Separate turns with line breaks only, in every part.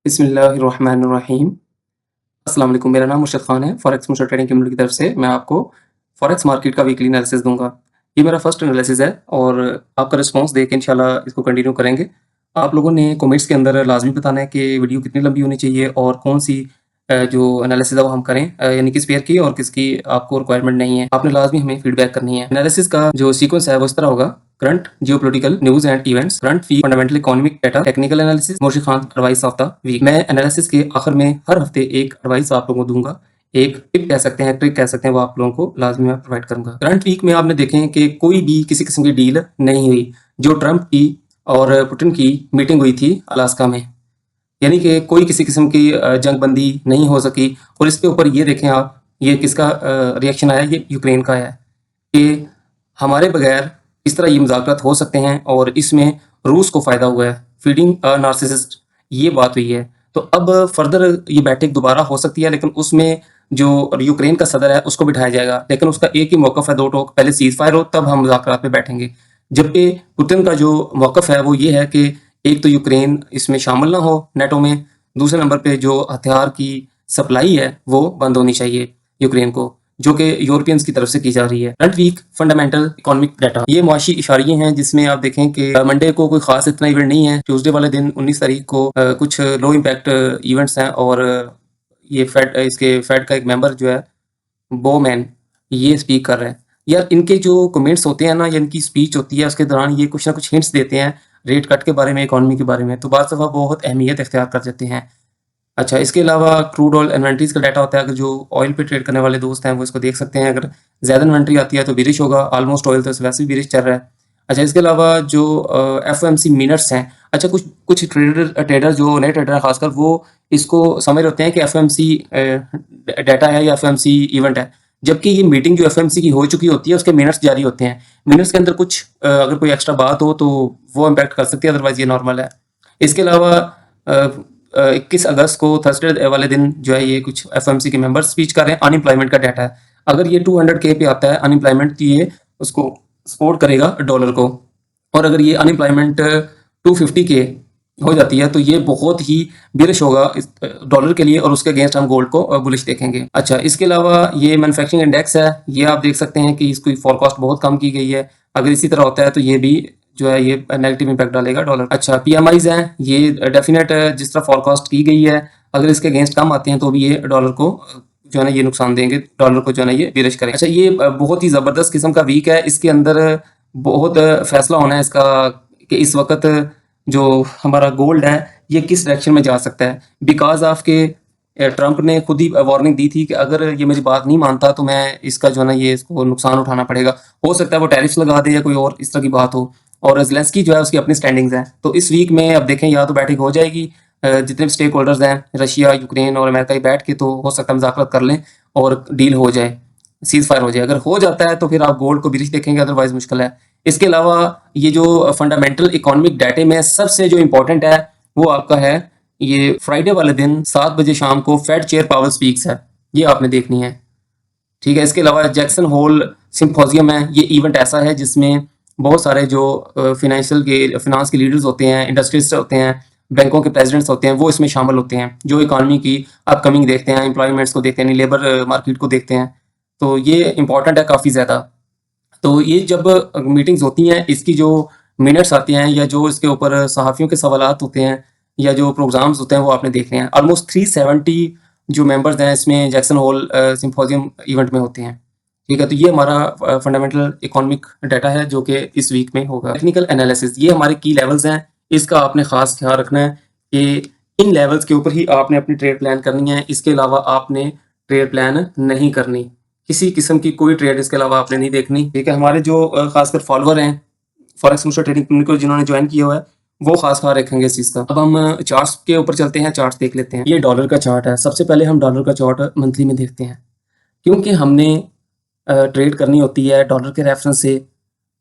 बिस्मिल्लाहिर्रहमानिर्रहीम। अस्सलाम वालेकुम। मेरा नाम मुर्शिद खान है। फॉरेक्स मुर्शिद ट्रेडिंग कम्युनिटी की तरफ से मैं आपको फॉरेक्स मार्केट का वीकली एनालिसिस दूंगा। ये मेरा फर्स्ट एनालिसिस है और आपका रिस्पांस देख के इंशाल्लाह इसको कंटिन्यू करेंगे। आप लोगों ने कमेंट्स के अंदर लाजमी बताना है कि वीडियो कितनी लंबी होनी चाहिए और कौन सी जो एनालिसिस है वो हम करें, यानी किस पेयर की और किसकी आपको रिक्वायरमेंट नहीं है। आपने लाजमी हमें फीडबैक करनी है। एनालिसिस का जो सीक्वेंस है वो इस तरह होगा: current geopolitical news and events, current fee, fundamental economic data, technical analysis, Murshid Khan advice of the week. मैं एनालिसिस के आखिर में हर हफ्ते एक एडवाइस आप लोगों को दूंगा, एक टिप कह सकते हैं, ट्रिक कह सकते हैं, वो आप लोगों को लाजमी मैं प्रोवाइड करूंगा। करंट वीक में आपने देखें कि कोई भी किसी किस्म की डील नहीं हुई। जो ट्रंप की और पुतिन की मीटिंग हुई थी अलास्का में, यानी कि कोई किसी किस्म की जंगबंदी नहीं हो सकी। और इसके ऊपर ये देखें आप, ये किसका रिएक्शन आया? ये यूक्रेन का आया कि हमारे बगैर इस तरह ये मुज़ाकरात हो सकते हैं और इसमें रूस को फ़ायदा हुआ है। फीडिंग अ नार्सिसिस्ट, ये बात हुई है। तो अब फर्दर ये बैठक दोबारा हो सकती है, लेकिन उसमें जो यूक्रेन का सदर है उसको बिठाया जाएगा, लेकिन उसका एक ही मौक़िफ़ है, दो टोक, पहले सीज़ फायर हो तब हम मुज़ाकरात पे बैठेंगे। जबकि पुतिन का जो मौक़िफ़ है वो ये है कि एक तो यूक्रेन इसमें शामिल ना हो नेटो में, दूसरे नंबर पे जो हथियार की सप्लाई है वो बंद होनी चाहिए यूक्रेन को, जो कि यूरोपियंस की तरफ से की जा रही है। Current week fundamental economic data, ये मुआशी इशारे हैं जिसमें आप देखें कि मंडे को कोई खास इतना इवेंट नहीं है। ट्यूसडे वाले दिन 19 तारीख को कुछ लो इम्पैक्ट इवेंट्स हैं और ये फेड का एक मेंबर जो है बोमैन, ये स्पीक कर रहे हैं। यार इनके जो कमेंट्स होते हैं ना, या इनकी स्पीच होती है, उसके दौरान ये कुछ ना कुछ हिंट्स देते हैं रेट कट के बारे में, इकोनॉमी के बारे में, तो बात दफ़ा बहुत अहमियत इख्तियार कर जाते हैं। अच्छा, इसके अलावा क्रूड ऑयल इन्वेंटरीज का डाटा होता है। अगर जो ऑयल पे ट्रेड करने वाले दोस्त हैं वो इसको देख सकते हैं। अगर ज़्यादा इन्वेंट्री आती है तो बिरिश होगा। ऑलमोस्ट ऑयल तो वैसे भी बिरिश चल रहा है। अच्छा, इसके अलावा जो एफओएमसी मिनट्स हैं, अच्छा कुछ कुछ ट्रेडर जो नए ट्रेडर हैं खासकर, वो इसको समझ होते हैं कि एफओएमसी डाटा है या एफओएमसी इवेंट है, जबकि ये मीटिंग जो एफओएमसी की हो चुकी होती है उसके मिनट्स जारी होते हैं। मिनट्स के अंदर कुछ अगर कोई एक्स्ट्रा बात हो तो वो इम्पैक्ट कर सकती है, अदरवाइज ये नॉर्मल है। इसके अलावा 21 अगस्त को थर्सडे वाले दिन जो है ये कुछ एफएमसी के मेंबर्स स्पीच कर रहे हैं। अनएम्प्लॉयमेंट का डाटा है, अगर ये 200K पे आता है अनएम्प्लॉयमेंट, तो ये उसको सपोर्ट करेगा डॉलर को। और अगर ये अनएम्प्लॉयमेंट 250K हो जाती है तो ये बहुत ही बिरिश होगा इस डॉलर के लिए, और उसके अगेंस्ट हम गोल्ड को बुलिश देखेंगे। अच्छा, इसके अलावा ये मैन्युफैक्चरिंग इंडेक्स है, ये आप देख सकते हैं कि इसकी फोरकास्ट बहुत कम की गई है। अगर इसी तरह होता है तो ये भी जो है ये नेगेटिव इम्पैक्ट डालेगा डॉलर। अच्छा, पीएमआईज हैं, ये डेफिनेट जिस तरह फोरकास्ट की गई है, अगर इसके अगेंस्ट कम आते हैं तो भी ये डॉलर को जो है ना ये नुकसान देंगे, डॉलर को जो है ना ये बिरिश करेंगे। अच्छा, ये बहुत ही ज़बरदस्त किस्म का वीक है। इसके अंदर बहुत फैसला होना है इसका कि इस वक्त जो हमारा गोल्ड है ये किस डायरेक्शन में जा सकता है। बिकॉज ऑफ के ट्रंप ने खुद ही वार्निंग दी थी कि अगर ये मेरी बात नहीं मानता तो मैं इसका जो है ना ये इसको नुकसान उठाना पड़ेगा। हो सकता है वो टैरिफ्स लगा दे या कोई और इस तरह की बात हो। और ज़ेलेंस्की जो है उसकी अपनी स्टैंडिंग्स हैं। तो इस वीक में अब देखें, या तो बैठक हो जाएगी, जितने भी स्टेक होल्डर्स हैं रशिया, यूक्रेन और अमेरिका, बैठ के तो हो सकता है मुज़ाकरात कर लें और डील हो जाए, सीज फायर हो जाए। अगर हो जाता है तो फिर आप गोल्ड को बिरिश देखेंगे, अदरवाइज मुश्किल है। इसके अलावा ये जो फंडामेंटल इकोनॉमिक डाटे में सबसे जो इंपॉर्टेंट है वो आपका है ये फ्राइडे वाले दिन 7 बजे शाम को फेड चेयर पावल स्पीक्स है, ये आपने देखनी है। ठीक है, इसके अलावा जैक्सन होल सिम्पोजियम है, ये इवेंट ऐसा है जिसमें बहुत सारे जो फिनांस के लीडर्स होते हैं, इंडस्ट्रिस्ट होते हैं, बैंकों के प्रेसिडेंट्स होते हैं, वो इसमें शामिल होते हैं, जो इकानमी की अपकमिंग देखते हैं, एम्प्लॉयमेंट्स को देखते हैं, लेबर मार्केट को देखते हैं। तो ये इंपॉर्टेंट है काफ़ी ज़्यादा। तो ये जब मीटिंग्स होती हैं, इसकी जो मिनट्स आते हैं या जो इसके ऊपर सहाफ़ियों के सवालात होते हैं या जो प्रोग्राम्स होते हैं वो आपने देखने हैं। ऑलमोस्ट 370 जो मेंबर्स हैं इसमें जैक्सन होल सिम्पोजियम इवेंट में होते हैं। ठीक है, तो ये हमारा फंडामेंटल इकोनॉमिक डाटा है जो कि इस वीक में होगा। टेक्निकल एनालिसिस, ये हमारे की लेवल्स हैं, इसका आपने खास ख्याल रखना है कि इन लेवल्स के ऊपर ही आपने अपनी ट्रेड प्लान करनी है। इसके अलावा आपने ट्रेड प्लान नहीं करनी, किसी किस्म की कोई ट्रेड इसके अलावा आपने नहीं देखनी। ठीक है, हमारे जो खासकर फॉलोअर हैं फॉरेक्स मुर्शिद ट्रेडिंग कम्युनिटी को जिन्होंने ज्वाइन किया हुआ है वो खास ख्याल रखेंगे इस चीज़ का। अब हम चार्ट्स के ऊपर चलते हैं, चार्ट्स देख लेते हैं। ये डॉलर का चार्ट है। सबसे पहले हम डॉलर का चार्ट मंथली में देखते हैं, क्योंकि हमने ट्रेड करनी होती है डॉलर के रेफरेंस से।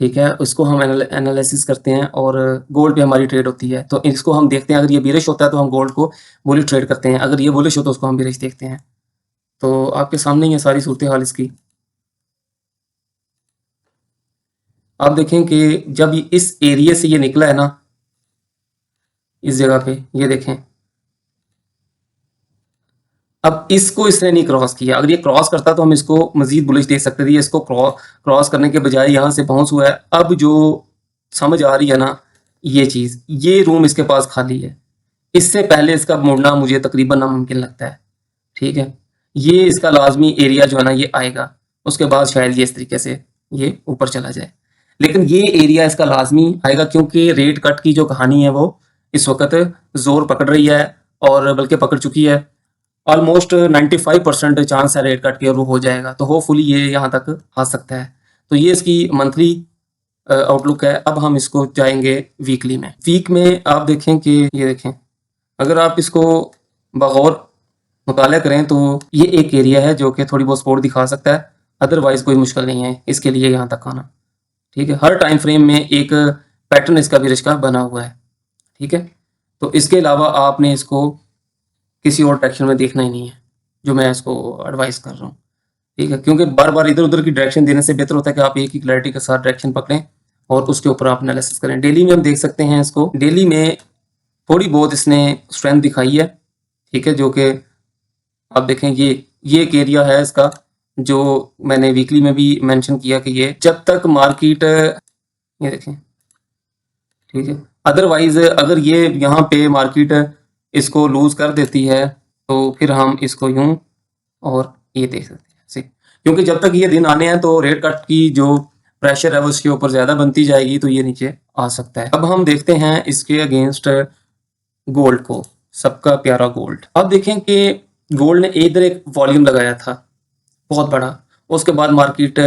ठीक है, उसको हम एनालिसिस करते हैं और गोल्ड पे हमारी ट्रेड होती है, तो इसको हम देखते हैं। अगर ये बेरिश होता है तो हम गोल्ड को बुलिश ट्रेड करते हैं, अगर ये बुलिश हो तो उसको हम बेरिश देखते हैं। तो आपके सामने ही है सारी सूरत हाल इसकी। आप देखें कि जब इस एरिया से ये निकला है ना, इस जगह पे ये देखें, अब इसको इसने नहीं क्रॉस किया, अगर ये क्रॉस करता तो हम इसको मजीद बुलिश दे सकते थे। इसको क्रॉस करने के बजाय यहाँ से बाउंस हुआ है। अब जो समझ आ रही है ना, ये चीज़, ये रूम इसके पास खाली है। इससे पहले इसका मुड़ना मुझे तकरीबन नामुमकिन लगता है। ठीक है, ये इसका लाजमी एरिया जो है ना ये आएगा, उसके बाद शायद ये इस तरीके से ये ऊपर चला जाए, लेकिन ये एरिया इसका लाजमी आएगा क्योंकि रेट कट की जो कहानी है वो इस वक्त जोर पकड़ रही है, और बल्कि पकड़ चुकी है। ऑलमोस्ट 95% चांस है रेट कट के और वो हो जाएगा, तो होपफुली ये यहाँ तक आ सकता है। तो ये इसकी मंथली आउटलुक है। अब हम इसको जाएंगे वीकली में। वीक में आप देखें कि ये देखें, अगर आप इसको बगौर मुताला करें तो ये एक एरिया है जो कि थोड़ी बहुत सपोर्ट दिखा सकता है, अदरवाइज कोई मुश्किल नहीं है इसके लिए यहाँ तक आना। ठीक है, हर टाइम फ्रेम में एक पैटर्न इसका भी रिश्का बना हुआ है। ठीक है, तो इसके अलावा आपने इसको किसी और डायरेक्शन में देखना ही नहीं है, जो मैं इसको एडवाइस कर रहा हूँ। ठीक है, क्योंकि बार बार इधर उधर की डायरेक्शन देने से बेहतर होता है कि आप एक ही क्लैरिटी के साथ डायरेक्शन पकड़ें और उसके ऊपर आप एनालिसिस करें। डेली में हम देख सकते हैं इसको, डेली में थोड़ी बहुत इसने स्ट्रेंथ दिखाई है। ठीक है, जो कि आप देखें ये एक एरिया है इसका, जो मैंने वीकली में भी मेंशन किया कि ये जब तक मार्केट, ये देखें, ठीक है, अदरवाइज अगर ये यहाँ पे मार्केट इसको लूज कर देती है तो फिर हम इसको यूं और ये देख सकते हैं ऐसे, क्योंकि जब तक ये दिन आने हैं तो रेट कट की जो प्रेशर है वो इसके ऊपर ज्यादा बनती जाएगी, तो ये नीचे आ सकता है। अब हम देखते हैं इसके अगेंस्ट गोल्ड को, सबका प्यारा गोल्ड। अब देखें कि गोल्ड ने इधर एक वॉल्यूम लगाया था बहुत बड़ा, उसके बाद मार्केट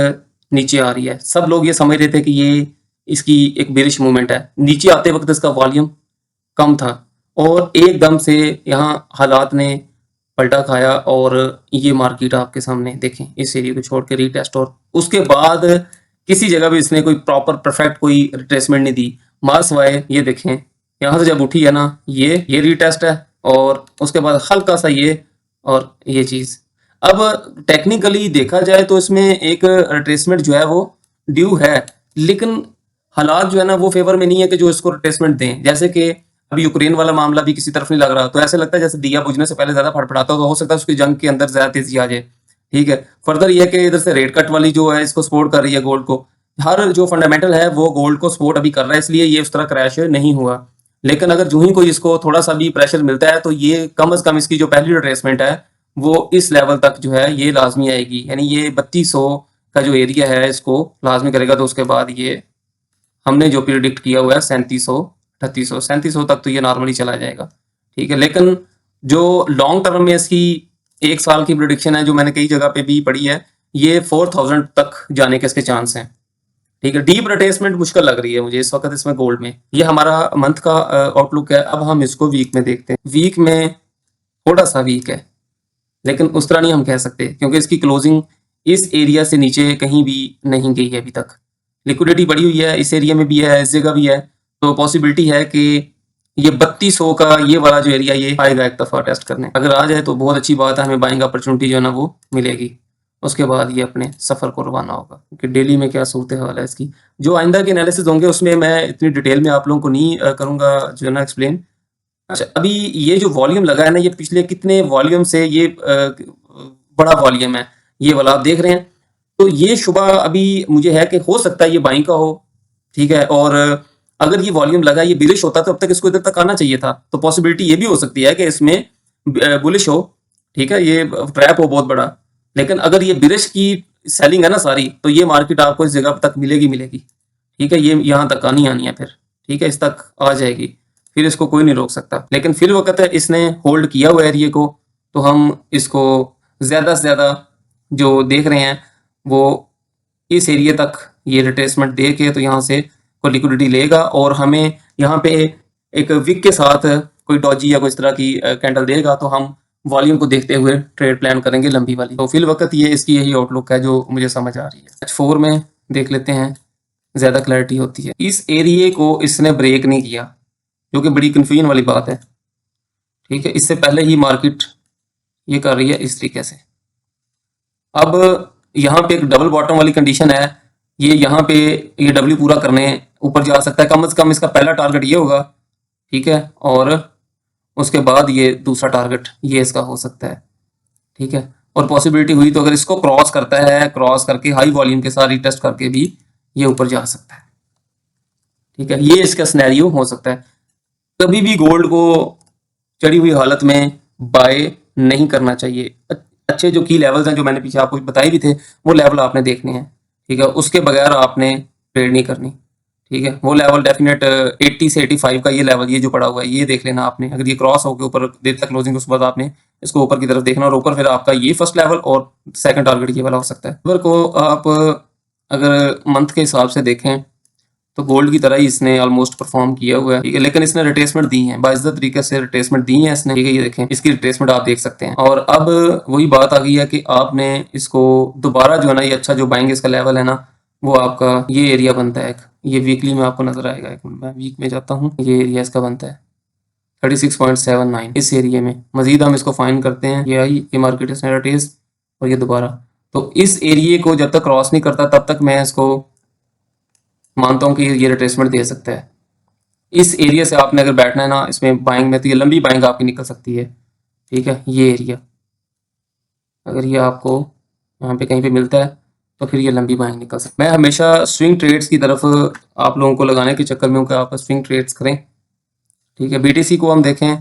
नीचे आ रही है। सब लोग ये समझ रहे थे कि ये इसकी एक बेरिश मूवमेंट है। नीचे आते वक्त इसका वॉल्यूम कम था और एकदम से यहाँ हालात ने पलटा खाया और ये मार्केट आपके सामने देखें इस एरिया को छोड़ के रीटेस्ट, और उसके बाद किसी जगह भी इसने कोई प्रॉपर परफेक्ट कोई रिट्रेसमेंट नहीं दी। मार्स वाई ये देखें, यहाँ से जब उठी है ना ये रीटेस्ट है और उसके बाद हल्का सा ये और ये चीज़। अब टेक्निकली देखा जाए तो इसमें एक रिट्रेसमेंट जो है वो ड्यू है, लेकिन हालात जो है ना वो फेवर में नहीं है कि जो इसको रिट्रेसमेंट दें। जैसे कि अभी यूक्रेन वाला मामला भी किसी तरफ नहीं लग रहा, तो ऐसे लगता है जैसे दिया बुझने से पहले ज्यादा फड़फड़ाता हो, तो हो सकता है उसकी जंग के अंदर ज्यादा तेजी आ जाए। ठीक है, फर्दर ये है कि इधर से रेट कट वाली जो है इसको सपोर्ट कर रही है गोल्ड को, हर जो फंडामेंटल है वो गोल्ड को सपोर्ट अभी कर रहा है, इसलिए ये उस तरह क्रैश नहीं हुआ। लेकिन अगर जो ही कोई इसको थोड़ा सा भी प्रेशर मिलता है तो ये कम से कम इसकी जो पहली रिट्रेसमेंट है वो इस लेवल तक जो है ये लाजमी आएगी, यानी ये 3200 का जो एरिया है इसको लाजमी करेगा। तो उसके बाद ये हमने जो प्रिडिक्ट किया हुआ है 3700 3800 3700 तक तो ये नॉर्मली चला जाएगा। ठीक है, लेकिन जो लॉन्ग टर्म में इसकी एक साल की प्रिडिक्शन है जो मैंने कई जगह पे भी पढ़ी है, ये 4000 तक जाने के इसके चांस हैं। ठीक है, डीप रिट्रेसमेंट मुश्किल लग रही है मुझे इस वक्त इसमें गोल्ड में। ये हमारा मंथ का आउटलुक है। अब हम इसको वीक में देखते हैं। वीक में थोड़ा सा वीक है, लेकिन उस तरह नहीं हम कह सकते क्योंकि इसकी क्लोजिंग इस एरिया से नीचे कहीं भी नहीं गई है अभी तक। लिक्विडिटी बढ़ी हुई है, इस एरिया में भी है, इस जगह भी है, तो पॉसिबिलिटी है कि ये 3200 का ये वाला जो एरिया ये आएगा एक दफ़ा टेस्ट करने। अगर आ जाए तो बहुत अच्छी बात है, हमें बाइंग अपॉर्चुनिटी जो है ना वो मिलेगी। उसके बाद ये अपने सफ़र को रवाना होगा कि डेली में क्या सूरत हाल है इसकी। जो आइंदा के एनालिसिस होंगे उसमें मैं इतनी डिटेल में आप लोगों को नहीं करूँगा जो है ना एक्सप्लेन। अच्छा, अभी ये जो वॉल्यूम लगा है ना ये पिछले कितने वॉल्यूम से ये बड़ा वॉल्यूम है, ये वाला आप देख रहे हैं। तो ये शुबा अभी मुझे है कि हो सकता है ये बाइंग का हो। ठीक है, और अगर ये वॉल्यूम लगा ये बिलिश होता तो अब तक इसको इधर तक आना चाहिए था, तो पॉसिबिलिटी ये भी हो सकती है कि इसमें बुलिश हो। ठीक है, ये ट्रैप हो बहुत बड़ा, लेकिन अगर ये बिलिश की सेलिंग है ना सारी, तो ये मार्केट आपको इस जगह तक मिलेगी मिलेगी। ठीक है, ये यहाँ तक आनी आनी है फिर। ठीक है, इस तक आ जाएगी, फिर इसको कोई नहीं रोक सकता। लेकिन फिर वक्त है इसने होल्ड किया हुआ एरिया को, तो हम इसको ज़्यादा से ज़्यादा जो देख रहे हैं वो इस एरिया तक ये रिट्रेसमेंट दे के तो यहाँ से कोई लिक्विडिटी लेगा, और हमें यहाँ पे एक विक के साथ कोई डॉजी या कोई इस तरह की कैंडल देगा, तो हम वॉल्यूम को देखते हुए ट्रेड प्लान करेंगे लंबी वाली। तो फिल वक्त ये इसकी यही आउटलुक है जो मुझे समझ आ रही है। H4 में देख लेते हैं, ज़्यादा क्लैरिटी होती है। इस एरिए को इसने ब्रेक नहीं किया, जो कि बड़ी कन्फ्यूजन वाली बात है। ठीक है, इससे पहले ही मार्केट ये कर रही है इस तरीके से। अब यहाँ पे एक डबल बॉटम वाली कंडीशन है, ये यहाँ पे ये डब्ल्यू पूरा करने ऊपर जा सकता है। कम से कम इसका पहला टारगेट ये होगा। ठीक है, और उसके बाद ये दूसरा टारगेट ये इसका हो सकता है। ठीक है। और पॉसिबिलिटी हुई तो अगर इसको क्रॉस करता है, क्रॉस करके हाई वॉल्यूम के साथ रीटेस्ट करके भी ये ऊपर जा सकता है। ठीक है, ये इसका सिनेरियो हो सकता है। कभी भी गोल्ड को चढ़ी हुई हालत में बाय नहीं करना चाहिए। अच्छे जो की लेवल्स हैं जो मैंने पीछे आपको बताए भी थे, वो लेवल आपने देखने हैं। ठीक है, उसके बगैर आपने ट्रेड नहीं करनी। ठीक है, वो लेवल डेफिनेट 80 से 85 का ये लेवल, ये जो पड़ा हुआ है ये देख लेना आपने। अगर ये क्रॉस होकर ऊपर देर तक क्लोजिंग, उसके बाद आपने इसको ऊपर की तरफ देखना, और ऊपर फिर आपका ये फर्स्ट लेवल और सेकंड टारगेट ये वाला हो सकता है। ऊपर को आप अगर मंथ के हिसाब से देखें तो गोल्ड की तरह ही इसने ऑलमोस्ट परफॉर्म किया हुआ है। ठीक है, लेकिन इसने रिट्रेसमेंट दी है, बाइज्जत तरीके से रिट्रेसमेंट दी है इसने। ठीक है, ये देखें इसकी रिट्रेसमेंट आप देख सकते हैं। और अब वही बात आ गई है कि आपने इसको दोबारा जो है ना, ये अच्छा जो बाइंग इसका लेवल है ना, वो आपका ये एरिया बनता है। ये वीकली में आपको नजर आएगा। एक मिनट, मैं वीक में जाता हूँ। ये एरिया इसका बनता है 36.79। इस एरिया में मजीद हम इसको फाइन करते हैं, ये आई ये मार्केट स्नैरिटीज और ये दोबारा। तो इस एरिया को जब तक क्रॉस नहीं करता तब तक मैं इसको मानता हूँ कि ये रिट्रेसमेंट दे सकता है। इस एरिया से आपने अगर बैठना है ना इसमें बाइंग में, तो ये लंबी बाइंग आपकी निकल सकती है। ठीक है, ये एरिया अगर ये आपको यहाँ पे कहीं पे मिलता है तो फिर ये लंबी बाइंग निकल सकती है। मैं हमेशा स्विंग ट्रेड्स की तरफ आप लोगों को लगाने के चक्कर में हूँ कि आप स्विंग ट्रेड्स करें। ठीक है, बीटीसी को हम देखें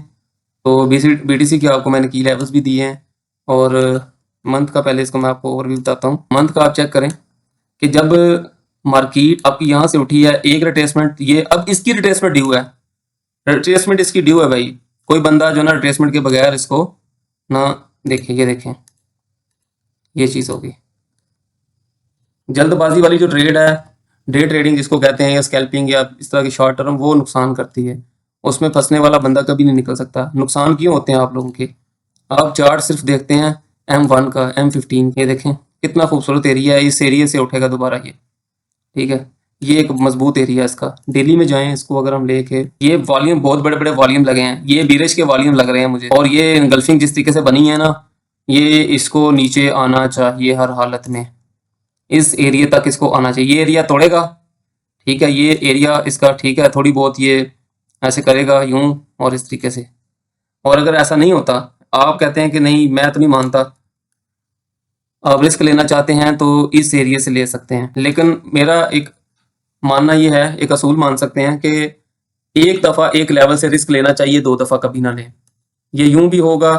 तो बीटीसी की आपको मैंने की लेवल्स भी दिए हैं, और मंथ का पहले इसको मैं आपको ओवरव्यू बताता हूँ। मंथ का आप चेक करें कि जब मार्केट आपकी यहाँ से उठी है, एक रिट्रेसमेंट, ये अब इसकी रिट्रेसमेंट ड्यू है। रिट्रेसमेंट इसकी ड्यू है भाई। कोई बंदा जो ना रिट्रेसमेंट के बगैर इसको ना देखे, ये देखें ये चीज़ होगी। जल्दबाजी वाली जो ट्रेड है, डे ट्रेडिंग जिसको कहते हैं, या स्कैल्पिंग या इस तरह की शॉर्ट टर्म, वो नुकसान करती है। उसमें फंसने वाला बंदा कभी नहीं निकल सकता। नुकसान क्यों होते हैं आप लोगों के? आप चार्ट सिर्फ देखते हैं M1 का, M15, ये देखें कितना खूबसूरत एरिया है। इस एरिया से उठेगा दोबारा ये। ठीक है, ये एक मजबूत एरिया है इसका। डेली में जाएं इसको अगर हम लेके, ये वॉल्यूम बहुत बड़े बड़े वॉल्यूम लगे हैं, ये बीरिश के वॉल्यूम लग रहे हैं मुझे। और ये इनगल्फिंग जिस तरीके से बनी है ना, ये इसको नीचे आना चाहिए हर हालत में। इस एरिया तक इसको आना चाहिए। ये एरिया तोड़ेगा, ठीक है, ये एरिया इसका, ठीक है, थोड़ी बहुत ये ऐसे करेगा यूं और इस तरीके से। और अगर ऐसा नहीं होता, आप कहते हैं कि नहीं मैं तो नहीं मानता, आप रिस्क लेना चाहते हैं तो इस एरिया से ले सकते हैं। लेकिन मेरा एक मानना ये है, एक असूल मान सकते हैं कि एक दफ़ा एक लेवल से रिस्क लेना चाहिए, दो दफ़ा कभी ना लें। ये यूं भी होगा,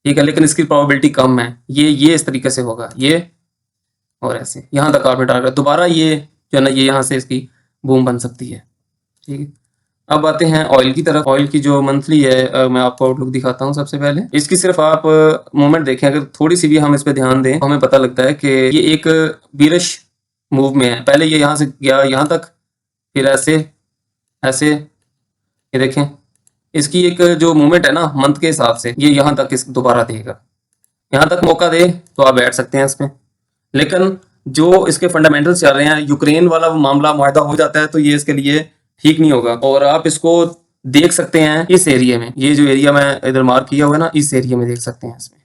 ठीक है, लेकिन इसकी प्रोबेबिलिटी कम है। ये इस तरीके से होगा, ये और ऐसे यहाँ तक आपने टारगेट, दोबारा ये जो है ना, ये यहाँ से इसकी बूम बन सकती है। ठीक है, अब आते हैं ऑयल की तरफ। ऑयल की जो मंथली है, मैं आपको आउटलुक दिखाता हूँ। सबसे पहले इसकी सिर्फ आप मूवमेंट देखें, अगर थोड़ी सी भी हम इस पे ध्यान दें तो हमें पता लगता है कि ये एक बीरिश मूव में है। पहले ये यहाँ से गया यहाँ तक, फिर ऐसे ऐसे, ये देखें इसकी एक जो मूवमेंट है ना मंथ के हिसाब से, ये यहाँ तक इस दोबारा देगा। यहाँ तक मौका दे तो आप बैठ सकते हैं इसमें। लेकिन जो इसके फंडामेंटल्स चल रहे हैं, यूक्रेन वाला मामला मुआहदा हो जाता है तो ये इसके लिए ठीक नहीं होगा। और आप इसको देख सकते हैं इस एरिया में, ये जो एरिया मैं इधर मार्क किया हुआ है ना, इस एरिया में देख सकते हैं इसमें।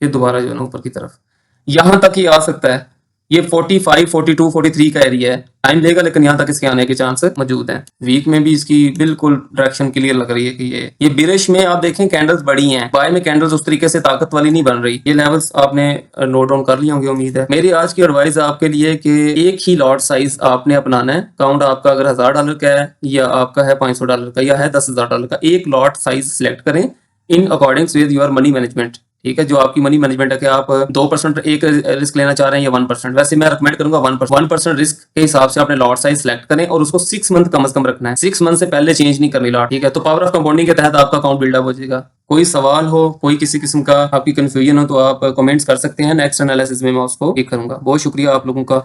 फिर दोबारा जो है ना ऊपर की तरफ यहाँ तक ही आ सकता है। ये 45, 42, 43 का एरिया है। टाइम लेगा लेकिन यहाँ तक इसके आने के चांस मौजूद हैं। वीक में भी इसकी बिल्कुल डायरेक्शन क्लियर लग रही है कि ये बिरिश में आप देखें कैंडल्स बड़ी हैं, बाय में कैंडल्स उस तरीके से ताकत वाली नहीं बन रही। ये लेवल्स आपने नोट डाउन कर लिए होंगे उम्मीद है। मेरी आज की एडवाइस आपके लिए कि एक ही लॉट साइज आपने अपनाना है। काउंट आपका अगर $1000 का है, या आपका है $500 का, या है $10,000 का, एक लॉट साइज सिलेक्ट करें in accordings with your money management. ठीक है, जो आपकी मनी मैनेजमेंट है कि आप 2% एक रिस्क लेना चाह रहे हैं या 1%। वैसे मैं रिकमेंड करूंगा 1% रिस्क के हिसाब से अपने लॉट साइज सेलेक्ट करें, और उसको 6 मंथ कम से कम रखना है। 6 मंथ से पहले चेंज नहीं करनी लॉट। ठीक है, तो पावर ऑफ कंपाउंडिंग के तहत आपका अकाउंट बिल्डअप हो जाएगा। कोई सवाल हो, कोई किसी किस्म का आपकी कंफ्यूजन हो तो आप कमेंट्स कर सकते हैं। नेक्स्ट एनालिसिस में मैं उसको ठीक करूंगा। बहुत शुक्रिया आप लोगों का।